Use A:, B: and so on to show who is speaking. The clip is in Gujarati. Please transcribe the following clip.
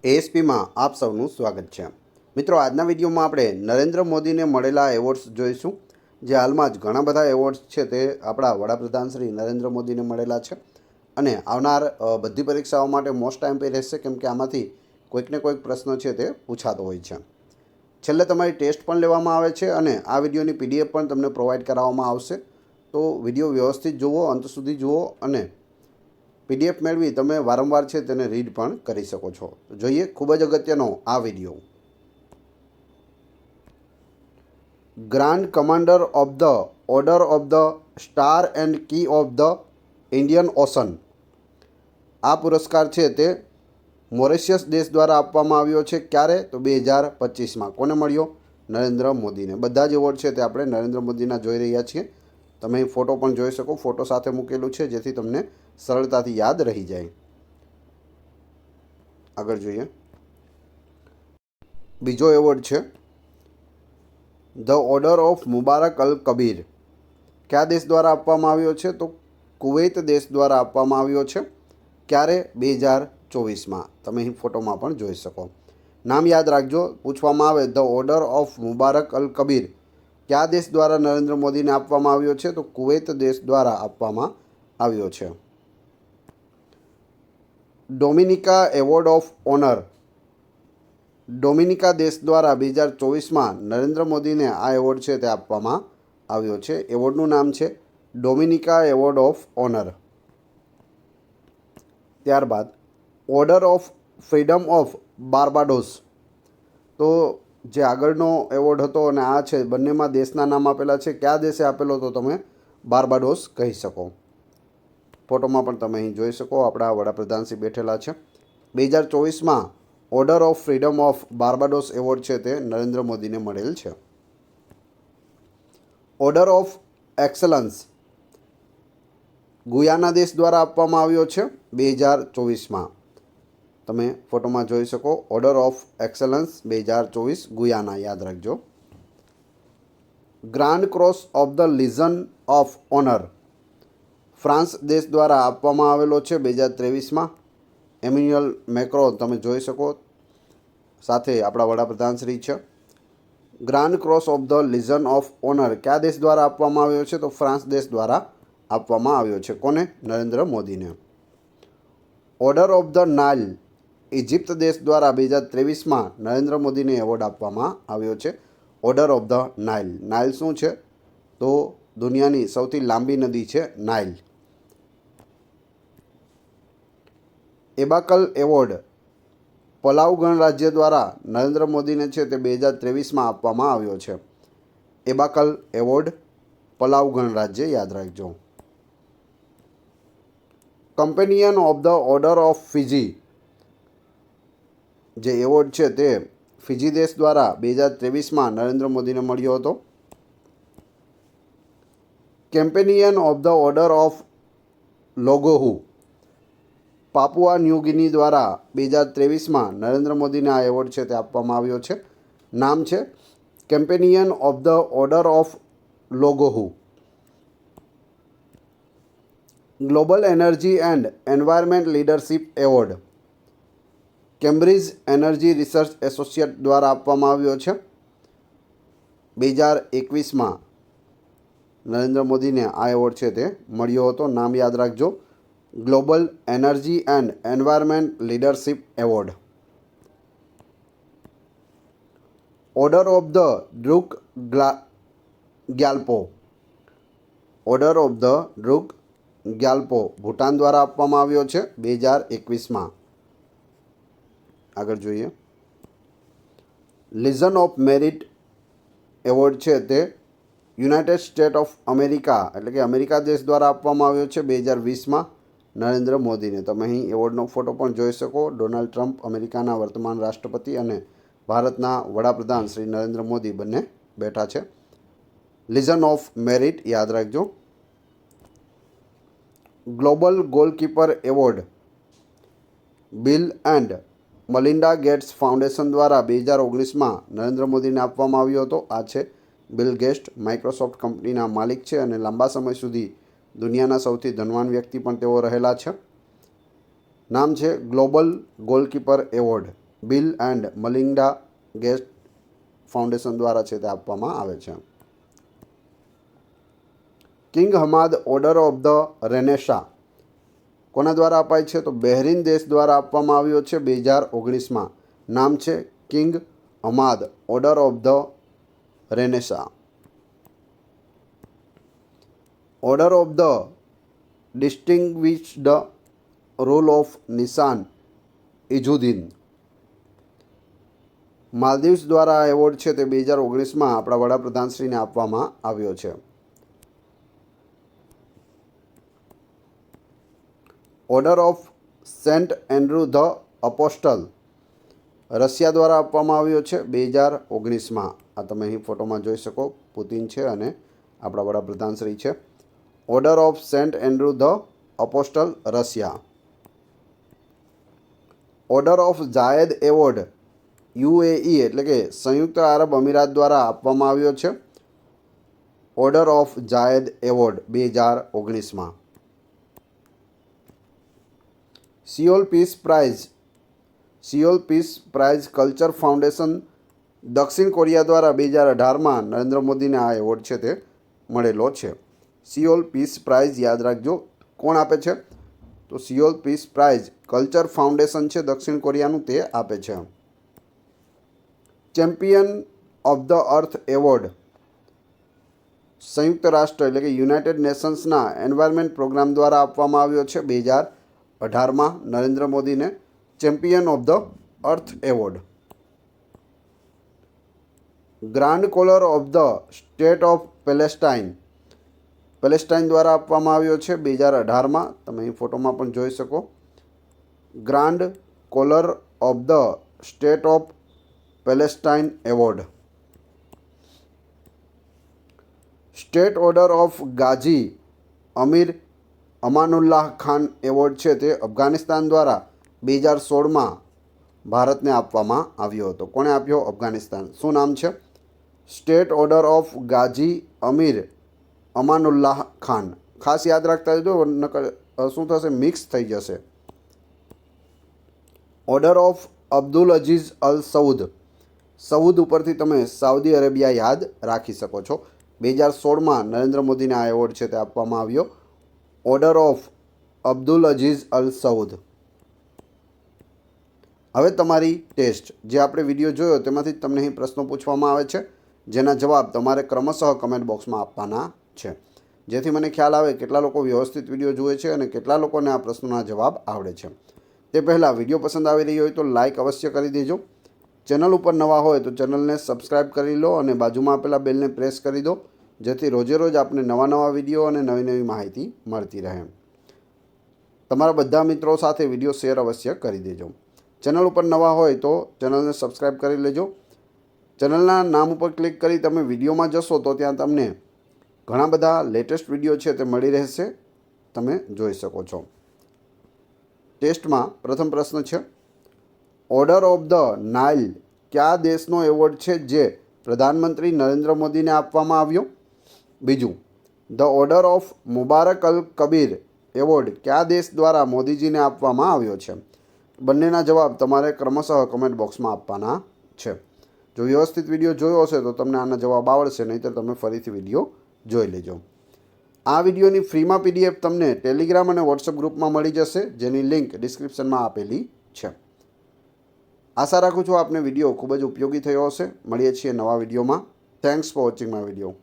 A: એએસપીમાં આપ સૌનું સ્વાગત છે। મિત્રો, આજના વિડીયોમાં આપણે નરેન્દ્ર મોદીને મળેલા એવોર્ડ્સ જોઈશું। જે હાલમાં જ ઘણા બધા એવોર્ડ્સ છે તે આપણા વડાપ્રધાન શ્રી નરેન્દ્ર મોદીને મળેલા છે અને આવનાર બધી પરીક્ષાઓ માટે મોસ્ટ ટાઈમ પે રહેશે, કેમ કે આમાંથી કોઈક ને કોઈક પ્રશ્ન છે તે પૂછાતો હોય છે। છેલ્લે તમારી ટેસ્ટ પણ લેવામાં આવે છે અને આ વિડીયોની પીડીએફ પણ તમને પ્રોવાઈડ કરાવવામાં આવશે। તો વિડીયો વ્યવસ્થિત જુઓ, અંત સુધી જુઓ અને પીડીએફ મેળવી તમે વારંવાર છે તેને રીડ પણ કરી શકો છો। જોઈએ ખૂબ જ અગત્યનો આ video. Grand commander of the order of the star and key of the Indian Ocean, આ પુરસ્કાર છે તે મોરેશિયસ દેશ દ્વારા આપવામાં આવ્યો છે। ક્યારે? તો 2025માં। કોને મળ્યો? નરેન્દ્ર મોદીને। બધા જ એવોર્ડ છે તે આપણે નરેન્દ્ર મોદીના જોઈ રહ્યા છીએ। તમે અહીં ફોટો પણ જોઈ શકો, ફોટો સાથે મૂકેલું છે જેથી તમને સરળતાથી યાદ રહી જાય। આગળ જોઈએ, બીજો એવોર્ડ છે ધ ઓર્ડર ઓફ મુબારક અલ કબીર। કયા દેશ દ્વારા આપવામાં આવ્યો છે? તો કુવૈત દેશ દ્વારા આપવામાં આવ્યો છે। ક્યારે? 2024માં। તમે અહીં ફોટોમાં પણ જોઈ શકો। નામ યાદ રાખજો, પૂછવામાં આવે ધ ઓર્ડર ઓફ મુબારક અલ કબીર કયા દેશ દ્વારા નરેન્દ્ર મોદીને આપવામાં આવ્યો છે? તો કુવૈત દેશ દ્વારા આપવામાં આવ્યો છે। Dominica award of honour, Dominica દેશ દ્વારા 2024માં નરેન્દ્ર મોદીને આ એવોર્ડ છે તે આપવામાં આવ્યો છે। એવોર્ડનું નામ છે ડોમિનિકા એવોર્ડ ઓફ ઓનર। ત્યારબાદ order of Freedom of Barbados, તો જે આગળનો એવોર્ડ હતો અને આ છે, બંનેમાં દેશના નામ આપેલા છે। કયા દેશે આપેલો? તો તમે બાર્બાડોસ કહી શકો। ફોટોમાં પણ તમે અહીં જોઈ શકો, આપણા વડાપ્રધાનશ્રી બેઠેલા છે। 2024માં Order of Freedom of Barbados award છે તે નરેન્દ્ર મોદીને મળેલ છે। ઓર્ડર ઓફ એક્સલન્સ ગુયાના દેશ દ્વારા આપવામાં આવ્યો છે 2024માં। તમે ફોટોમાં જોઈ શકો, ઓર્ડર ઓફ એક્સલન્સ 2024 ગુયાના, યાદ રાખજો। Grand cross of the legion of honour France દેશ દ્વારા આપવામાં આવેલો છે 2023માં। એમ્યુઅલ મેક્રો તમે જોઈ શકો, સાથે આપણા વડાપ્રધાનશ્રી છે। Grand cross of the legion of honour કયા દેશ દ્વારા આપવામાં આવ્યો છે? તો ફ્રાન્સ દેશ દ્વારા આપવામાં આવ્યો છે। કોને? નરેન્દ્ર મોદીને। Order of the Nile Egypt દેશ દ્વારા 2023માં નરેન્દ્ર મોદીને એવોર્ડ આપવામાં આવ્યો છે। Order of the Nile, Nile શું છે? તો દુનિયાની સૌથી લાંબી નદી છે નાઇલ। એબાકલ એવોર્ડ પલાઉ ગણરાજ્ય દ્વારા નરેન્દ્ર મોદીને છે તે 2023માં આપવામાં આવ્યો છે। એબાકલ એવોર્ડ પલાઉ ગણરાજ્ય, યાદ રાખજો। Companion of the order of Fiji, જે એવોર્ડ છે તે ફિજી દેશ દ્વારા 2023માં નરેન્દ્ર મોદીને મળ્યો હતો। Companion of the order of Logohu Papua New Guinea દ્વારા 2023માં નરેન્દ્ર મોદીને આ એવોર્ડ છે તે આપવામાં આવ્યો છે। નામ છે Companion of the order of Logohu. Global Energy and Environment Leadership Award Cambridge Energy Research Associate દ્વારા આપવામાં આવ્યો છે। 2021માં નરેન્દ્ર મોદીને આ એવોર્ડ છે તે મળ્યો હતો। નામ યાદ રાખજો, Global Energy and Environment Leadership Award. Order of the Druk Gyalpo, Order of the Druk Gyalpo Bhutan દ્વારા આપવામાં આવ્યો છે 2021માં। આગળ જોઈએ, લીઝન ઓફ મેરિટ એવોર્ડ છે તે યુનાઇટેડ સ્ટેટ ઓફ અમેરિકા એટલે કે અમેરિકા દેશ દ્વારા આપવામાં આવ્યો છે 2020માં નરેન્દ્ર મોદીને। તમે અહીં એવોર્ડનો ફોટો પણ જોઈ શકો। ડોનાલ્ડ ટ્રમ્પ, અમેરિકાના વર્તમાન રાષ્ટ્રપતિ, અને ભારતના વડાપ્રધાન શ્રી નરેન્દ્ર મોદી બંને બેઠા છે। લીઝન ઓફ મેરિટ, યાદ રાખજો। Global Goalkeeper Award Bill and Melinda Gates Foundation દ્વારા 2019માં નરેન્દ્ર મોદીને આપવામાં આવ્યો હતો। આ છે બિલ ગેટ્સ, માઇક્રોસોફ્ટ કંપનીના માલિક છે અને લાંબા સમય સુધી દુનિયાના સૌથી ધનવાન વ્યક્તિ પણ તેઓ રહેલા છે। નામ છે Global Goalkeeper Award Bill and Melinda Gates Foundation દ્વારા છે તે આપવામાં આવે છે. King Hamad Order of the Renaissance કોના દ્વારા અપાય છે? તો બહેરીન દેશ દ્વારા આપવામાં આવ્યો છે 2019માં. નામ છે King Hamad Order of the Renaissance. Order of the Distinguished Rule of Nishan Izzuddin Maldives દ્વારા આ એવોર્ડ છે તે 2019માં આપણા વડાપ્રધાનશ્રીને આપવામાં આવ્યો છે. Order of Saint Andrew the Apostle Russia દ્વારા આપવામાં આવ્યો છે 2019માં. આ તમે અહીં ફોટોમાં જોઈ શકો, પુતિન છે અને આપણા વડાપ્રધાનશ્રી છે. Order of Saint Andrew the Apostle Russia. Order of Zayed Award UAE એટલે કે સંયુક્ત આરબ અમીરાત દ્વારા આપવામાં આવ્યો છે. ઓર્ડર ઓફ જાયદ એવોર્ડ 2019માં. Seoul Peace Prize Culture Foundation દક્ષિણ કોરિયા દ્વારા 2018માં નરેન્દ્ર મોદીને આ એવોર્ડ છે તે મળેલો છે. સિયોલ પીસ પ્રાઇઝ યાદ રાખજો, કોણ આપે છે? તો Seoul Peace Prize Culture foundation છે દક્ષિણ કોરિયાનું, તે આપે છે. Champion of the earth award સંયુક્ત રાષ્ટ્ર એટલે કે યુનાઇટેડ નેશન્સના એન્વાયરમેન્ટ પ્રોગ્રામ દ્વારા આપવામાં આવ્યો છે 2018માં નરેન્દ્ર મોદીને champion of the earth award. Grand Collar of the State of Palestine દ્વારા આપવામાં આવ્યો છે 2018માં. તમે અહીં ફોટોમાં પણ જોઈ શકો. Grand Collar of the State of Palestine award. State Order of Ghazi Amir Amanullah Khan award છે તે અફઘાનિસ્તાન દ્વારા 2016માં ભારતને આપવામાં આવ્યો હતો. કોણે આપ્યો? અફઘાનિસ્તાન. શું નામ છે? State Order of Ghazi Amir Amanullah Khan. ખાસ યાદ રાખતા જજો, નકર શું થશે? મિક્સ થઈ જશે. Order of Abdul Aziz Al Saud ઉપરથી તમે સાઉદી અરેબિયા યાદ રાખી શકો છો. 2016માં નરેન્દ્ર મોદીને આ એવોર્ડ છે તે આપવામાં આવ્યો. Order of Abdul Aziz Al Saud. હવે તમારી ટેસ્ટ, જે આપણે વિડીયો જોયો તેમાંથી તમને અહીં પ્રશ્નો પૂછવામાં આવે છે, જેના જવાબ તમારે ક્રમશઃ કમેન્ટ બોક્સમાં આપવાના છે, જેથી મને ખ્યાલ આવે કેટલા લોકો વ્યવસ્થિત વિડીયો જુએ છે અને કેટલા લોકોને આ પ્રશ્નોના જવાબ આવડે છે. તે પહેલાં વિડીયો પસંદ આવી રહ્યો હોય તો લાઇક અવશ્ય કરી દેજો. ચેનલ ઉપર નવા હોય તો ચેનલને સબસ્ક્રાઈબ કરી લો અને બાજુમાં આપેલા બેલને પ્રેસ કરી દો, જેથી રોજે રોજ આપને નવા વિડીયો અને નવી માહિતી મળતી રહે. તમારા બધા મિત્રો સાથે વિડીયો શેર અવશ્ય કરી દેજો. ચેનલ ઉપર નવા હોય તો ચેનલને સબસ્ક્રાઈબ કરી લેજો. ચેનલના નામ ઉપર ક્લિક કરી તમે વિડીયોમાં જશો તો ત્યાં તમને ઘણા બધા લેટેસ્ટ વિડીયો છે તે મળી રહેશે, તમે જોઈ શકો છો. ટેસ્ટમાં પ્રથમ પ્રશ્ન છે, ઓર્ડર ઓફ ધ નાઇલ કયા દેશનો એવોર્ડ છે જે પ્રધાનમંત્રી નરેન્દ્ર મોદીને આપવામાં આવ્યો? બીજું, ધ ઓર્ડર ઓફ મુબારક અલ કબીર એવોર્ડ કયા દેશ દ્વારા મોદીજીને આપવામાં આવ્યો છે? બંનેના જવાબ તમારે ક્રમશઃ કમેન્ટ બોક્સમાં આપવાના છે. જો વ્યવસ્થિત વિડીયો જોયો હશે તો તમને આના જવાબ આવડશે, નહીંતર તમે ફરીથી વિડીયો જોઈ લેજો. આ વિડીયોની ફ્રીમાં PDF તમને ટેલિગ્રામ અને વોટ્સઅપ ગ્રુપમાં મળી જશે, જેની લિંક ડિસ્ક્રિપ્શનમાં આપેલી છે. આશા રાખું છું આપને વિડીયો ખૂબ જ ઉપયોગી થયો હશે. મળીએ છીએ નવા વિડીયોમાં. Thanks for watching my video.